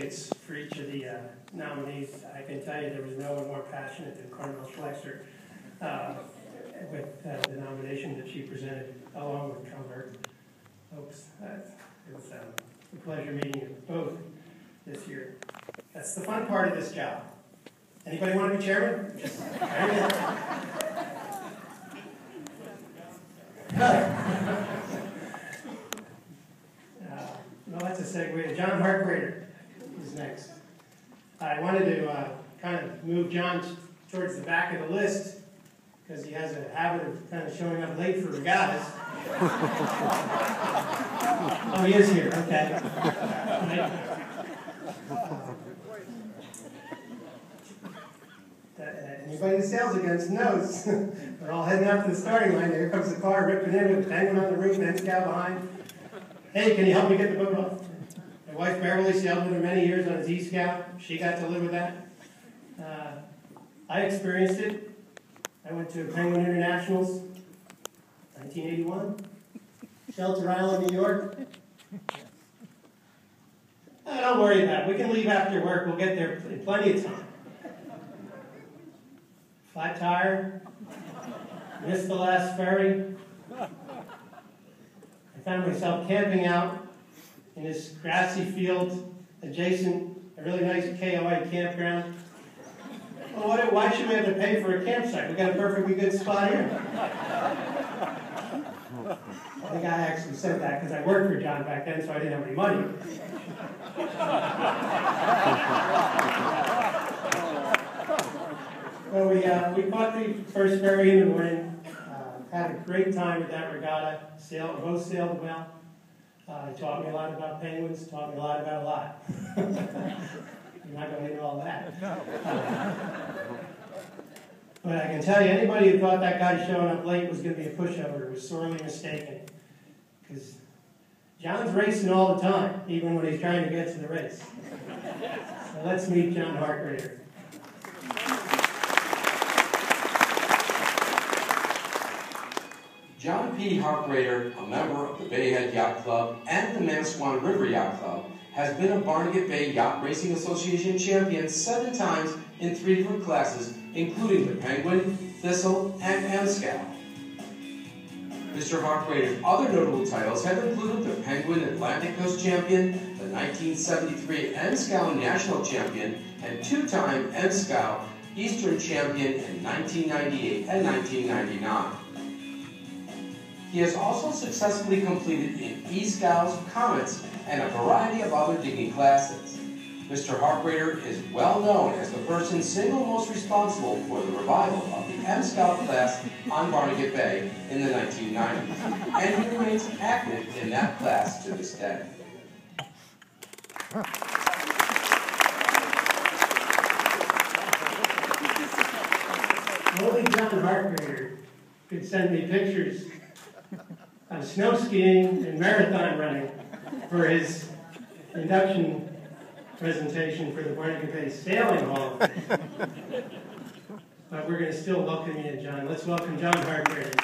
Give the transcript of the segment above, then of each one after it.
delegates for each of the nominees. I can tell you there was no one more passionate than Cornell Schlexer with the nomination that she presented, along with Cumber. Folks, it was a pleasure meeting you both this year. That's the fun part of this job. Anybody want to be chairman? Well, that's a segue. John Hark is next. I wanted to kind of move John towards the back of the list because he has a habit of kind of showing up late for regattas. Oh, he is here. Okay. Anybody that sails against knows. We're all heading out to the starting line. Here comes the car ripping in with a penguin on the roof and then scow behind. Hey, can you help me get the boat off? My wife Beverly sailed with her many years on a Z-Scout. She got to live with that. I experienced it. I went to Penguin Internationals, 1981. Shelter Island, New York. Don't worry about it. We can leave after work. We'll get there in plenty of time. Flat tire. Missed the last ferry. I found myself camping out in this grassy field adjacent a really nice KOA campground. Well, why should we have to pay for a campsite? We got a perfectly good spot here. I think I actually said that because I worked for John back then, so I didn't have any money. Well, we caught the first ferry in the morning. Had a great time with that regatta. Both sailed well. Taught me a lot about penguins. Taught me a lot about a lot. You're not going to into all that. But I can tell you, anybody who thought that guy showing up late was going to be a pushover was sorely mistaken. Because John's racing all the time, even when he's trying to get to the race. So let's meet John Hark. John P. Harkrader, a member of the Bayhead Yacht Club and the Manasquan River Yacht Club, has been a Barnegat Bay Yacht Racing Association champion 7 times in 3 different classes, including the Penguin, Thistle, and M-Scow. Mr. Harkrader's other notable titles have included the Penguin Atlantic Coast Champion, the 1973 M-Scow National Champion, and 2-time M-Scow Eastern Champion in 1998 and 1999. He has also successfully competed in E-Scows, Comets, and a variety of other digging classes. Mr. Harkrader is well known as the person single most responsible for the revival of the M-Scout class on Barnegat Bay in the 1990s, and he remains active in that class to this day. Only John Harkrader could send me pictures of snow skiing and marathon running for his induction presentation for the Barnegat Bay Sailing Hall of Fame. But we're going to still welcome you in, John. Let's welcome John Harkrader.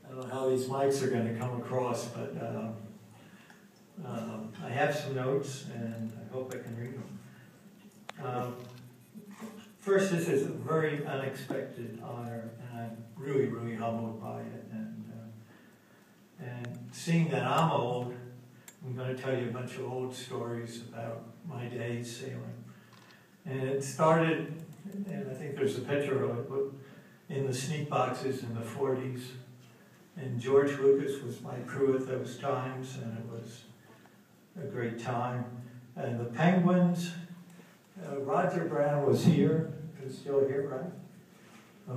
I don't know how these mics are going to come across, but I have some notes, and I hope I can read them. First, this is a very unexpected honor, and I'm really, really humbled by it. And seeing that I'm old, I'm going to tell you a bunch of old stories about my days sailing. And it started, and I think there's a picture of it, in the sneak boxes in the 40s. And George Lucas was my crew at those times, and it was a great time. And the Penguins, Roger Brown was here. He's still here, right?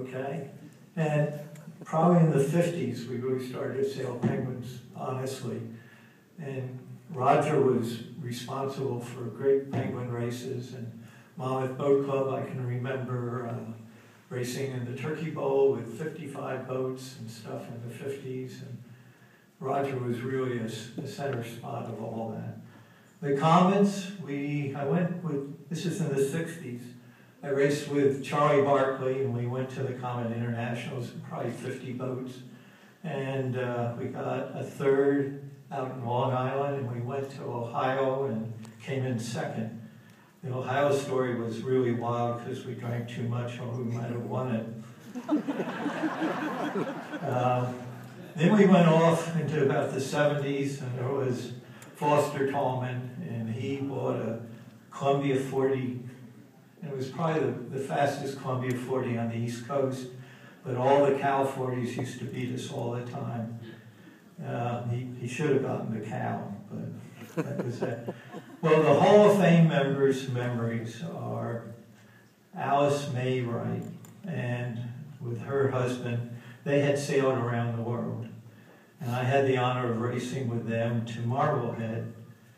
Okay. And probably in the 50s, we really started to sail Penguins, honestly. And Roger was responsible for great Penguin races. And Monmouth Boat Club, I can remember racing in the Turkey Bowl with 55 boats and stuff in the 50s. And Roger was really the center spot of all that. The Comets, I went with, this is in the 60s, I raced with Charlie Barkley, and we went to the Comet Internationals, probably 50 boats. And we got a third out in Long Island, and we went to Ohio and came in second. The Ohio story was really wild because we drank too much or we might have won it. Then we went off into about the 70s, and there was Foster Tallman, and he bought a Columbia 40. It was probably the fastest Columbia 40 on the East Coast, but all the Cal 40s used to beat us all the time. He should have gotten the Cal, but that was that. Well, the Hall of Fame members' memories are Alice May Wright, and with her husband, they had sailed around the world. And I had the honor of racing with them to Marblehead,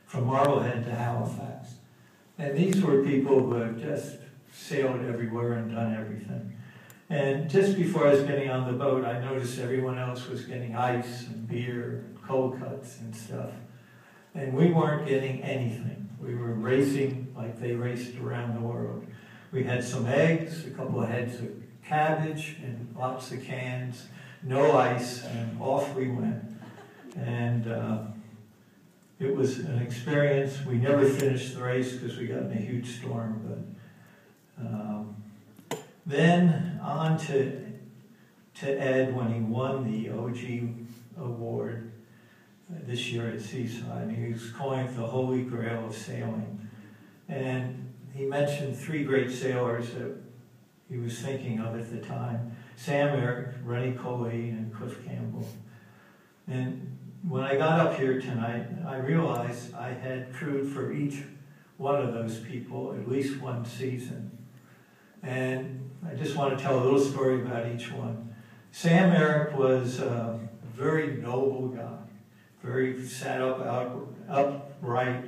from Marblehead to Halifax. And these were people who had just sailed everywhere and done everything. And just before I was getting on the boat, I noticed everyone else was getting ice and beer, and cold cuts and stuff. And we weren't getting anything. We were racing like they raced around the world. We had some eggs, a couple of heads of cabbage, and lots of cans, no ice, and off we went. And it was an experience. We never finished the race because we got in a huge storm, but then on to Ed when he won the OG award this year at Seaside. He was calling it the Holy Grail of sailing. And he mentioned three great sailors that he was thinking of at the time: Sam Eric, Rennie Coley, and Cliff Campbell. And when I got up here tonight, I realized I had crewed for each one of those people at least one season. And I just want to tell a little story about each one. Sam Eric was a very noble guy, very sat upright.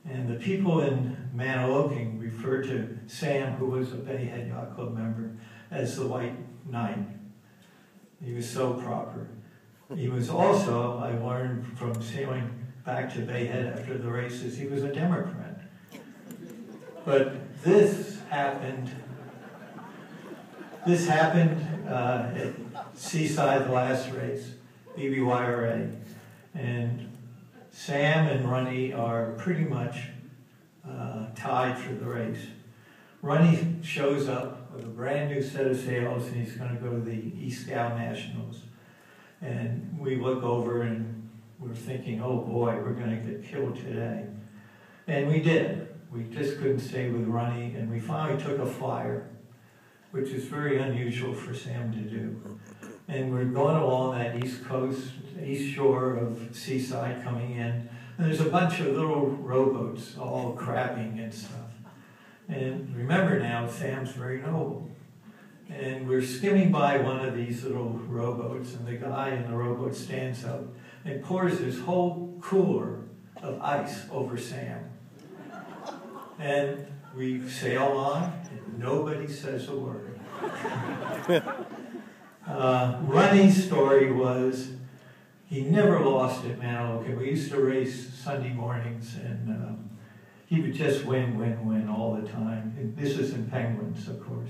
And the people in Maniloking referred to Sam, who was a Bay Head Yacht Club member, as the White Knight. He was so proper. He was also, I learned from sailing back to Bay Head after the races, he was a Democrat. But this happened at Seaside, the last race, BBYRA. And Sam and Ronnie are pretty much tied for the race. Ronnie shows up with a brand new set of sails, and he's going to go to the East Scout Nationals. And we look over and we're thinking, oh boy, we're going to get killed today. And we did. We just couldn't stay with Ronnie, and we finally took a flyer, which is very unusual for Sam to do. And we're going along that east coast, east shore of Seaside coming in, and there's a bunch of little rowboats all crabbing and stuff. And remember now, Sam's very noble. And we're skimming by one of these little rowboats, and the guy in the rowboat stands up and pours this whole cooler of ice over Sam. And we sail on, and nobody says a word. Ronnie's story was, he never lost at Maniloking. We used to race Sunday mornings, and he would just win all the time. And this is in Penguins, of course.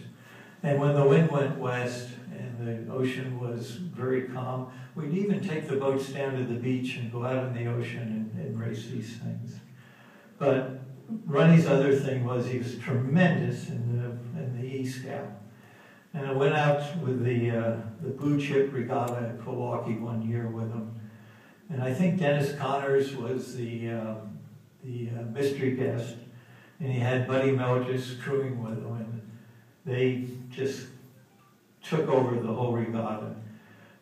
And when the wind went west and the ocean was very calm, we'd even take the boats down to the beach and go out in the ocean and race these things. But Ronnie's other thing was he was tremendous in the E-Scout. And I went out with the Blue Chip Regatta at Milwaukee one year with him. And I think Dennis Connors was the mystery guest. And he had Buddy Melgis crewing with him. And they just took over the whole regatta.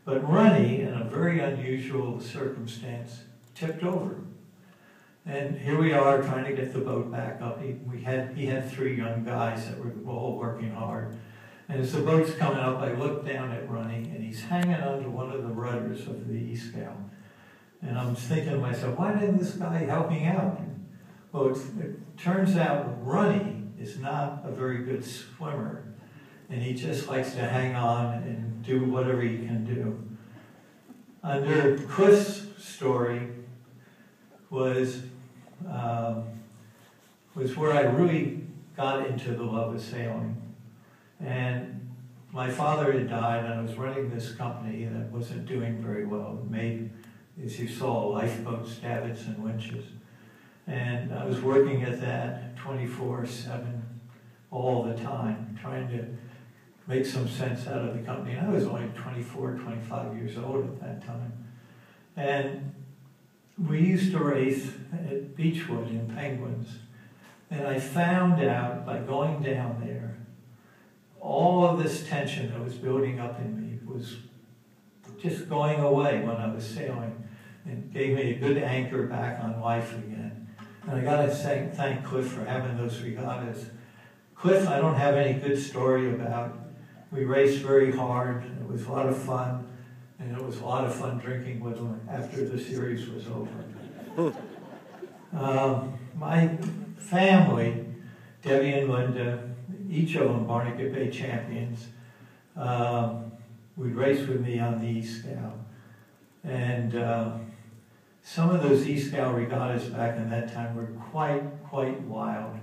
But Ronnie, in a very unusual circumstance, tipped over. And here we are trying to get the boat back up. He had three young guys that were all working hard. And as the boat's coming up, I look down at Ronnie, and he's hanging onto one of the rudders of the E-Scout. And I'm thinking to myself, why didn't this guy help me out? Well, it turns out Ronnie is not a very good swimmer, and he just likes to hang on and do whatever he can do. Under Cliff's story was where I really got into the love of sailing. And my father had died, and I was running this company that wasn't doing very well. It made, as you saw, lifeboats, davits, and winches. And I was working at that 24/7 all the time, trying to make some sense out of the company. And I was only 24, 25 years old at that time. And we used to race at Beechwood in Penguins. And I found out by going down there, all of this tension that was building up in me was just going away when I was sailing, and gave me a good anchor back on life again. And I got to thank Cliff for having those regattas. Cliff, I don't have any good story about. We raced very hard. It was a lot of fun, and it was a lot of fun drinking with him after the series was over. My family, Debbie and Linda, each of them Barnegat Bay champions, would race with me on the East Scow. And some of those East Scow regattas back in that time were quite wild.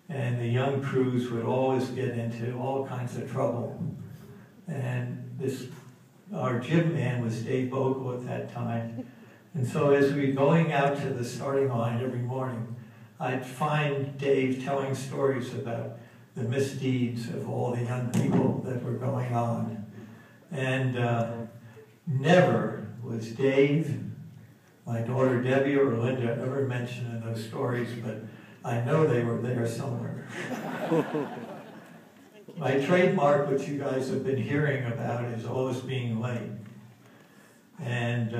And the young crews would always get into all kinds of trouble. And our jib man was Dave Bogle at that time. And so as we were going out to the starting line every morning, I'd find Dave telling stories about the misdeeds of all the young people that were going on. And never was Dave, my daughter Debbie, or Linda ever mentioned in those stories, but I know they were there somewhere. My trademark, which you guys have been hearing about, is always being late. And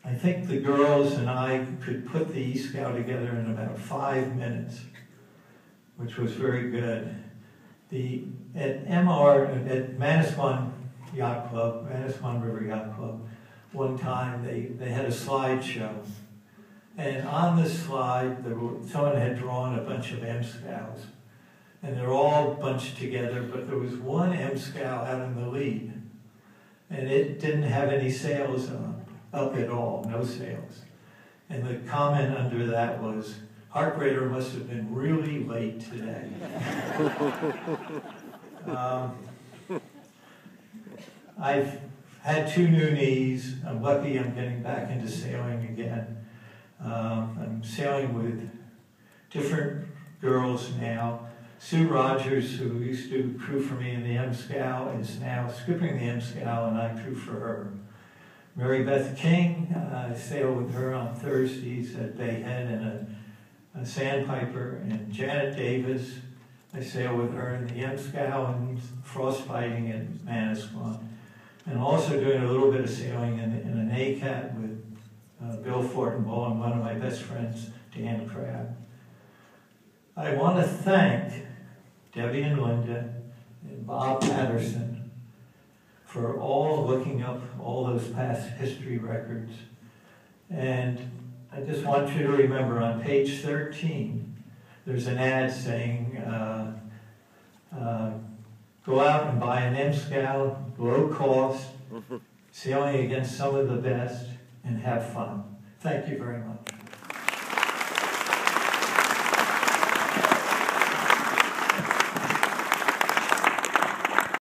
I think the girls and I could put the East Scow together in about 5 minutes, which was very good. At Manasquan Yacht Club, Manasquan River Yacht Club, one time they had a slideshow. And on the slide, someone had drawn a bunch of M-Scows. And they're all bunched together, but there was one M-Scow out in the lead. And it didn't have any sails up at all, no sails. And the comment under that was, Hark Raider must have been really late today. I've had 2 new knees. I'm lucky I'm getting back into sailing again. I'm sailing with different girls now. Sue Rogers, who used to crew for me in the M-Scow, is now skipping the M-Scow, and I crew for her. Mary Beth King, I sail with her on Thursdays at Bay Head in a sandpiper. And Janet Davis, I sail with her in the M-Scow and frostbiting at Manasquan. And also doing a little bit of sailing in an ACAT with Bill Fortenbaugh and one of my best friends, Dan Crabb. I want to thank Debbie and Linda and Bob Patterson for all looking up all those past history records. And I just want you to remember on page 13, there's an ad saying, go out and buy an M-Scow, low cost, sailing against some of the best, and have fun. Thank you very much.